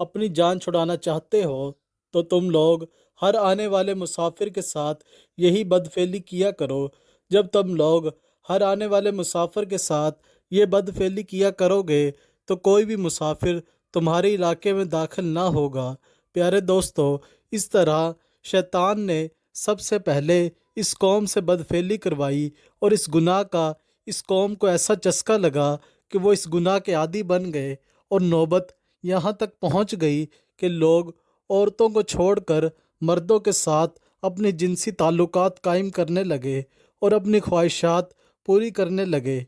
اپنی جان چھڑانا چاہتے ہو تو تم لوگ ہر آنے والے مسافر کے ساتھ یہی بدفعلی کیا کرو۔ جب تم لوگ ہر آنے والے مسافر کے ساتھ یہ بدفعلی کیا کرو گے تو کوئی بھی مسافر تمہارے علاقے میں داخل نہ ہوگا۔ پیارے دوستو، اس طرح شیطان نے سب سے پہلے اس قوم سے بدفعلی کروائی، اور اس گناہ کا اس قوم کو ایسا چسکا لگا کہ وہ اس گناہ کے عادی بن گئے، اور نوبت یہاں تک پہنچ گئی کہ لوگ عورتوں کو چھوڑ کر مردوں کے ساتھ اپنے جنسی تعلقات قائم کرنے لگے اور اپنی خواہشات پوری کرنے لگے۔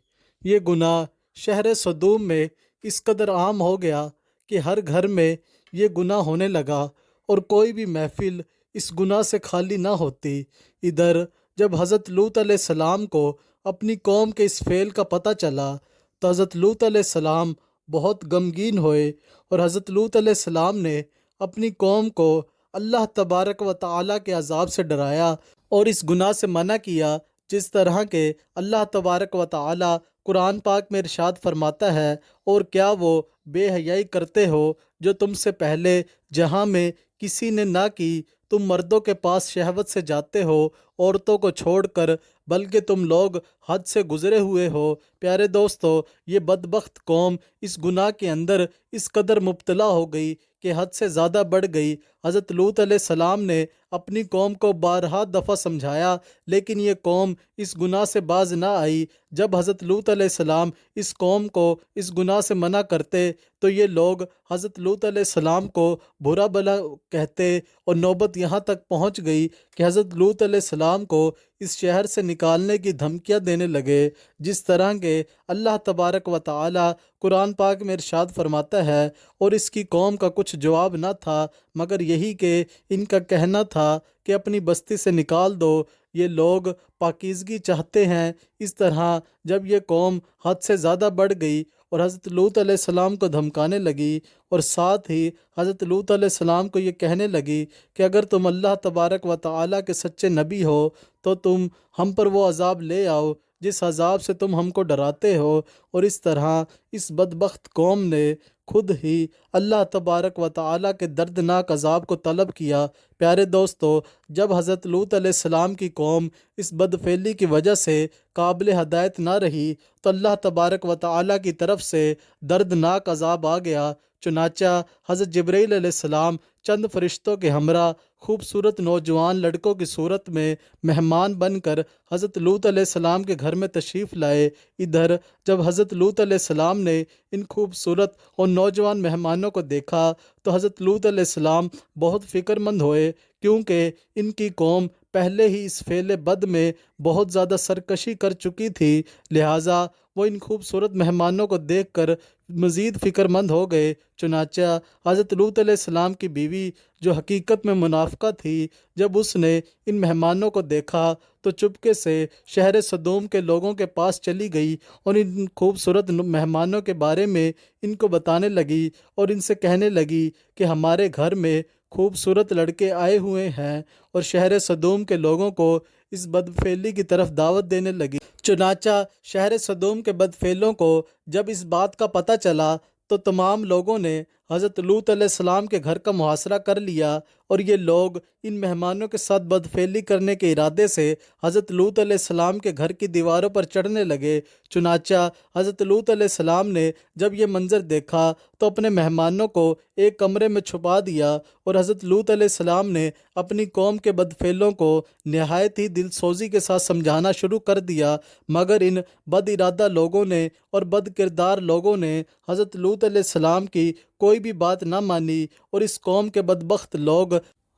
یہ گناہ شہر سدوم میں اس قدر عام ہو گیا کہ ہر گھر میں یہ گناہ ہونے لگا، اور کوئی بھی محفل اس گناہ سے خالی نہ ہوتی۔ ادھر جب حضرت لوط علیہ السلام کو اپنی قوم کے اس فعل کا پتہ چلا تو حضرت لوط علیہ السلام بہت غمگین ہوئے، اور حضرت لوط علیہ السلام نے اپنی قوم کو اللہ تبارک و تعالیٰ کے عذاب سے ڈرایا اور اس گناہ سے منع کیا، جس طرح کہ اللہ تبارک و تعالیٰ قرآن پاک میں ارشاد فرماتا ہے، اور کیا وہ بے حیائی کرتے ہو جو تم سے پہلے جہاں میں کسی نے نہ کی، تم مردوں کے پاس شہوت سے جاتے ہو عورتوں کو چھوڑ کر، بلکہ تم لوگ حد سے گزرے ہوئے ہو۔ پیارے دوستو، یہ بدبخت قوم اس گناہ کے اندر اس قدر مبتلا ہو گئی کہ حد سے زیادہ بڑھ گئی۔ حضرت لوط علیہ السلام نے اپنی قوم کو بارہا دفعہ سمجھایا، لیکن یہ قوم اس گناہ سے باز نہ آئی۔ جب حضرت لوط علیہ السلام اس قوم کو اس گناہ سے منع کرتے تو یہ لوگ حضرت لوط علیہ السلام کو برا بھلا کہتے، اور نوبت یہاں تک پہنچ گئی کہ حضرت لوط علیہ السلام کو اس شہر سے نکالنے کی دھمکیاں دینے لگے، جس طرح کہ اللہ تبارک و تعالی قرآن پاک میں ارشاد فرماتا ہے، اور اس کی قوم کا کچھ جواب نہ تھا مگر یہی کہ ان کا کہنا تھا کہ اپنی بستی سے نکال دو، یہ لوگ پاکیزگی چاہتے ہیں۔ اس طرح جب یہ قوم حد سے زیادہ بڑھ گئی اور حضرت لوط علیہ السلام کو دھمکانے لگی، اور ساتھ ہی حضرت لوط علیہ السلام کو یہ کہنے لگی کہ اگر تم اللہ تبارک و تعالیٰ کے سچے نبی ہو تو تم ہم پر وہ عذاب لے آؤ جس عذاب سے تم ہم کو ڈراتے ہو، اور اس طرح اس بدبخت قوم نے خود ہی اللہ تبارک و تعالیٰ کے دردناک عذاب کو طلب کیا۔ پیارے دوستو، جب حضرت لوط علیہ السلام کی قوم اس بدفعلی کی وجہ سے قابل ہدایت نہ رہی تو اللہ تبارک و تعالیٰ کی طرف سے دردناک عذاب آ گیا۔ چنانچہ حضرت جبرائیل علیہ السلام چند فرشتوں کے ہمراہ خوبصورت نوجوان لڑکوں کی صورت میں مہمان بن کر حضرت لوط علیہ السلام کے گھر میں تشریف لائے۔ ادھر جب حضرت لوط علیہ السلام نے ان خوبصورت اور نوجوان مہمانوں کو دیکھا تو حضرت لوط علیہ السلام بہت فکر مند ہوئے، کیونکہ ان کی قوم پہلے ہی اس فعل بد میں بہت زیادہ سرکشی کر چکی تھی، لہٰذا وہ ان خوبصورت مہمانوں کو دیکھ کر مزید فکر مند ہو گئے۔ چنانچہ حضرت لوط علیہ السلام کی بیوی، جو حقیقت میں منافقہ تھی، جب اس نے ان مہمانوں کو دیکھا تو چپکے سے شہر سدوم کے لوگوں کے پاس چلی گئی اور ان خوبصورت مہمانوں کے بارے میں ان کو بتانے لگی، اور ان سے کہنے لگی کہ ہمارے گھر میں خوبصورت لڑکے آئے ہوئے ہیں، اور شہر سدوم کے لوگوں کو اس بدفعلی کی طرف دعوت دینے لگی۔ چنانچہ شہر سدوم کے بدفعلوں کو جب اس بات کا پتہ چلا تو تمام لوگوں نے حضرت لوط علیہ السلام کے گھر کا محاصرہ کر لیا، اور یہ لوگ ان مہمانوں کے ساتھ بدفعلی کرنے کے ارادے سے حضرت لوط علیہ السلام کے گھر کی دیواروں پر چڑھنے لگے۔ چنانچہ حضرت لوط علیہ السلام نے جب یہ منظر دیکھا تو اپنے مہمانوں کو ایک کمرے میں چھپا دیا، اور حضرت لوط علیہ السلام نے اپنی قوم کے بدفعلوں کو نہایت ہی دل سوزی کے ساتھ سمجھانا شروع کر دیا، مگر ان بد ارادہ لوگوں نے اور بد کردار لوگوں نے حضرت لوط علیہ السلام کی کوئی بھی بات نہ مانی، اور اس قوم کے بدبخت لوگ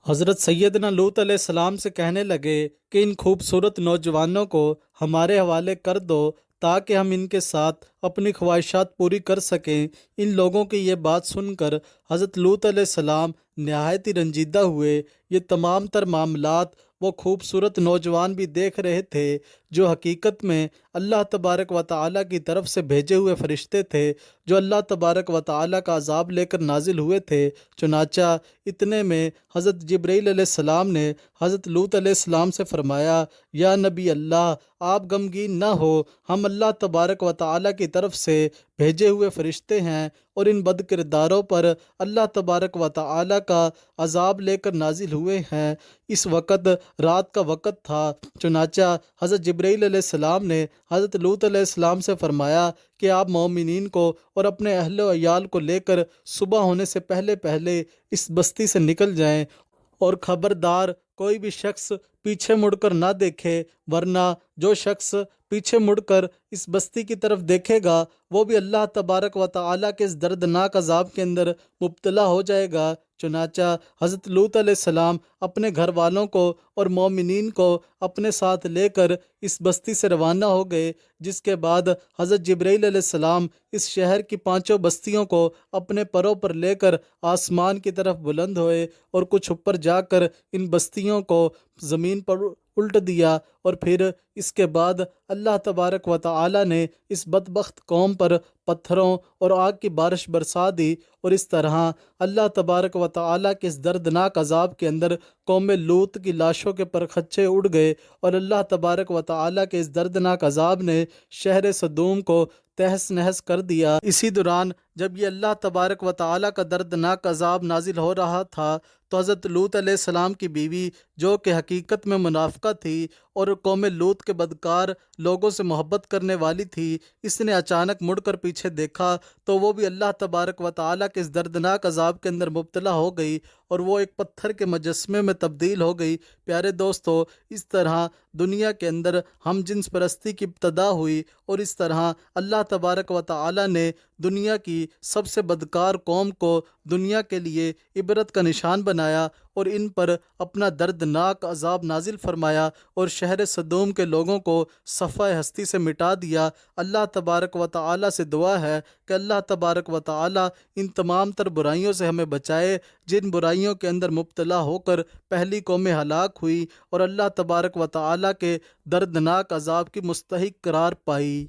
حضرت سیدنا لوط علیہ السلام سے کہنے لگے کہ ان خوبصورت نوجوانوں کو ہمارے حوالے کر دو تاکہ ہم ان کے ساتھ اپنی خواہشات پوری کر سکیں۔ ان لوگوں کی یہ بات سن کر حضرت لوط علیہ السلام نہایت ہی رنجیدہ ہوئے۔ یہ تمام تر معاملات وہ خوبصورت نوجوان بھی دیکھ رہے تھے جو حقیقت میں اللہ تبارک و تعالیٰ کی طرف سے بھیجے ہوئے فرشتے تھے، جو اللہ تبارک و تعالیٰ کا عذاب لے کر نازل ہوئے تھے۔ چنانچہ اتنے میں حضرت جبرائیل علیہ السلام نے حضرت لوط علیہ السلام سے فرمایا، یا نبی اللہ، آپ غمگین نہ ہو، ہم اللہ تبارک و تعالیٰ کی طرف سے بھیجے ہوئے فرشتے ہیں، اور ان بد کرداروں پر اللہ تبارک و تعالیٰ کا عذاب لے کر نازل ہوئے ہیں۔ اس وقت رات کا وقت تھا، چنانچہ حضرت جبرائیل علیہ السلام نے حضرت لوط علیہ السلام سے فرمایا کہ آپ مومنین کو اور اپنے اہل و عیال کو لے کر صبح ہونے سے پہلے پہلے اس بستی سے نکل جائیں، اور خبردار کوئی بھی شخص پیچھے مڑ کر نہ دیکھے، ورنہ جو شخص پیچھے مڑ کر اس بستی کی طرف دیکھے گا وہ بھی اللہ تبارک و تعالیٰ کے اس دردناک عذاب کے اندر مبتلا ہو جائے گا۔ چنانچہ حضرت لوط علیہ السلام اپنے گھر والوں کو اور مومنین کو اپنے ساتھ لے کر اس بستی سے روانہ ہو گئے، جس کے بعد حضرت جبرائیل علیہ السلام اس شہر کی 5 بستیوں کو اپنے پروں پر لے کر آسمان کی طرف بلند ہوئے، اور کچھ اوپر جا کر ان بستیوں کو زمین پر الٹ دیا، اور پھر اس کے بعد اللہ تبارک و تعالی نے اس بدبخت قوم پر پتھروں اور آگ کی بارش برسا دی، اور اس طرح اللہ تبارک و تعالیٰ کے اس دردناک عذاب کے اندر قوم لوط کی لاشوں کے پرخچے اڑ گئے، اور اللہ تبارک و تعالیٰ کے اس دردناک عذاب نے شہر صدوم کو تہس نہس کر دیا۔ اسی دوران جب یہ اللہ تبارک و تعالیٰ کا دردناک عذاب نازل ہو رہا تھا تو حضرت لوط علیہ السلام کی بیوی، جو کہ حقیقت میں منافقہ تھی اور قوم لوط کے بدکار لوگوں سے محبت کرنے والی تھی، اس نے اچانک مڑ کر پیچھے دیکھا تو وہ بھی اللہ تبارک و تعالیٰ کے اس دردناک عذاب کے اندر مبتلا ہو گئی، اور وہ ایک پتھر کے مجسمے میں تبدیل ہو گئی۔ پیارے دوستو، اس طرح دنیا کے اندر ہم جنس پرستی کی ابتدا ہوئی، اور اس طرح اللہ تبارک و تعالیٰ نے دنیا کی سب سے بدکار قوم کو دنیا کے لیے عبرت کا نشان بنایا، اور ان پر اپنا دردناک عذاب نازل فرمایا، اور شہر صدوم کے لوگوں کو صفحہ ہستی سے مٹا دیا۔ اللہ تبارک و تعالیٰ سے دعا ہے کہ اللہ تبارک و تعالیٰ ان تمام تر برائیوں سے ہمیں بچائے جن برائیوں کے اندر مبتلا ہو کر پہلی قومیں ہلاک ہوئی اور اللہ تبارک و تعالیٰ کے دردناک عذاب کی مستحق قرار پائی۔